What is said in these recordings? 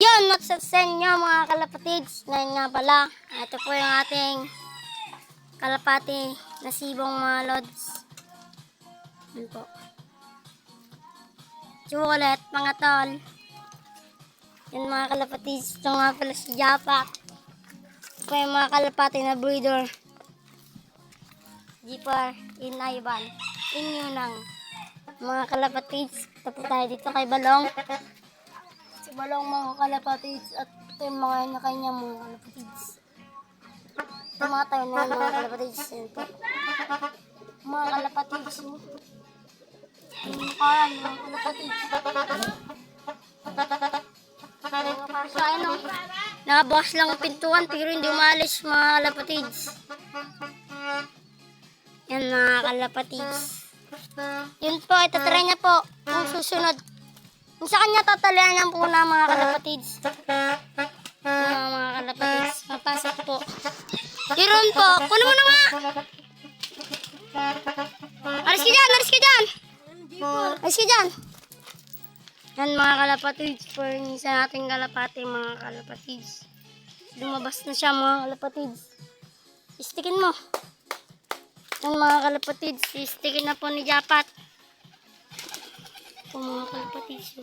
Yun, sa inyo mga kalapatids. Ngayon nga pala, ito po yung ating kalapati na sibong mga lods. Yun po. Chocolate, mga tol. Yun mga kalapatids. Ito nga pala si Japak. Ito po yung mga kalapati na breeder. Jeeper, Inayban, Inyunang. Mga kalapatids. Ito po tayo dito kay Balong. Si Balong mga kalapatids. At ito yung mga kanya mga kalapatids. Ito mga tayo na yung mga kalapatids. Yan po. Mga kalapatids. Yung mukhaan mga kalapatids. So ano, nakabukas lang ang pintuan pero hindi umalis mga kalapatids. Yan mga kalapatids. Yun po, itatry niya po yung susunod. Kung sa kanya tatalian niya po na mga kalapatids. Mga kalapatids, papasok po. Tiron po, kuno mo na nga. Alis ka dyan, alis ka dyan. Alis ka dyan. Yan mga kalapatids, po yung isa nating kalapati mga kalapatids. Lumabas na siya mga kalapatids. Istikin mo. Yan mga kalapatids, istikin na po ni Japat. Po mga kalapatids.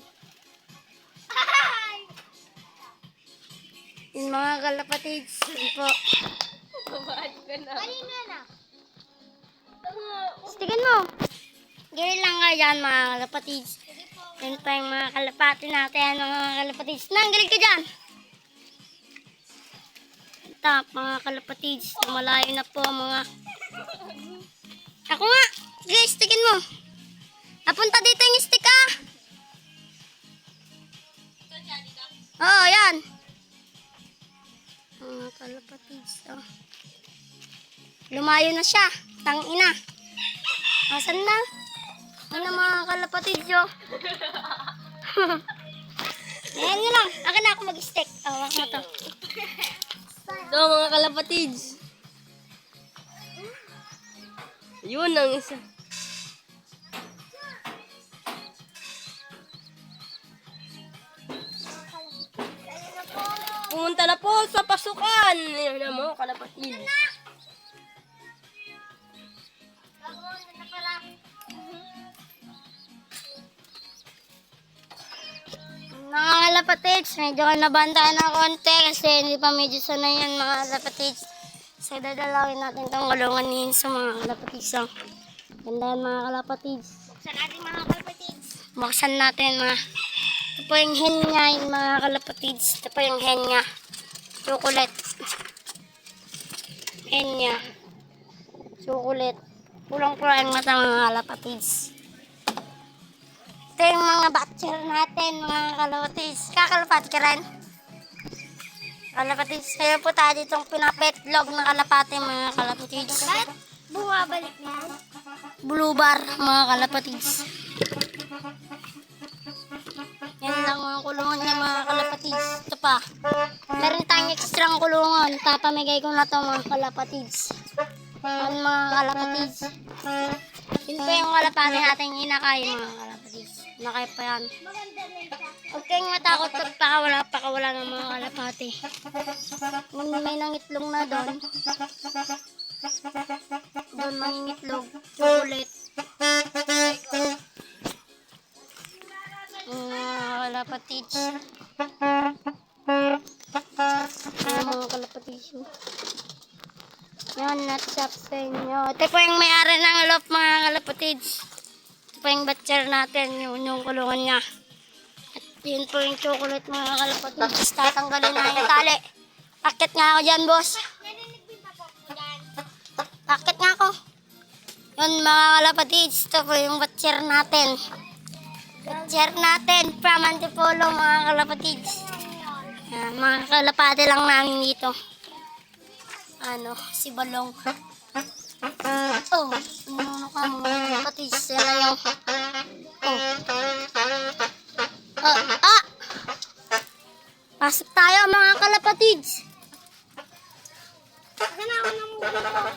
Yan mga kalapatids, yan po. Istikin mo. Gawin lang kayo dyan mga kalapatids. Yan pa yung mga kalapati natin, mga kalapatids. Nanggaling ka dyan! Tap, mga kalapatids. Malayo na po mga... Ako nga! Sige, stickin mo. Napunta dito yung stick ah! Oo, yan. Mga kalapatids. Oh. Lumayo na siya. Tangina. Asan na? Ano mga kalapatids yun? Ayan nyo lang. Akin na ako mag-stick. Awak mo to. Ito mga kalapatids. Yun ang isa. Pumunta na po sa pasukan. Yan na mo kalapatids. Mga kalapatids, medyo nabantaan na konti kasi hindi pa medyo sanay yan mga kalapatids. So dadalawin natin itong kulungan niyan sa mga kalapatids. So, ganda yan mga kalapatids. Buksan natin mga kalapatids. Buksan natin mga. Ito po yung hen niya yung mga kalapatids. Ito po yung hen niya. Chocolate. Hen niya. Chocolate. Pulang-pulang yung mata mga kalapatids. Ito yung mga batcher natin, mga kalapatids. Kakalapati ka rin. Kalapatids. Kaya po tayo ditong pinapetlog ng kalapati, mga kalapatids. Bakit bumabalik na? Blue bar, mga kalapatids. Yan lang mga kulungan niya, mga kalapatids. Ito pa. Meron tayong extra kulungan. Papamigay ko na ito, mga kalapatids. Yan mga kalapatids. Yun po yung kalapati natin inakain, mga kalapatids. Nakaya pa yan. Huwag kayong matakot at pakawala ng mga kalapati. May nangitlong na doon. Doon mangingitlog. Chocolate. Mga kalapatids. Mga kalapatids. Yan, natchap sa inyo. Ito po yung may-ari ng loob, mga kalapatids. Ito po yung batcher natin, yung kulungan niya. At yun po yung chocolate, mga kalapatids. Tatanggalin na yung tali. Pakit nga ako dyan, boss. Pakit nga ako. Yun, mga kalapatids. Ito po yung batcher natin. Batcher natin from Antipolo, mga kalapatids. Mga kalapati lang namin dito. Ano, si Balong. Oh, ano ka mga kalapatids. Yan na yung... Oh. Pasok tayo mga kalapatids. Ako na muna.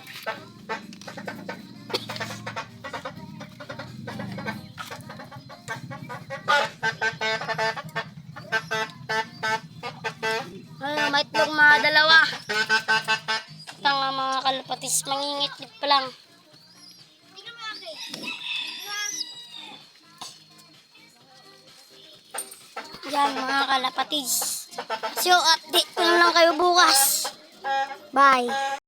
May itlog mga dalawa. Tanga mga kalapatis, mangingit-ngit pa lang. Yan mga kalapatis. So, update ko na lang kayo bukas. Bye.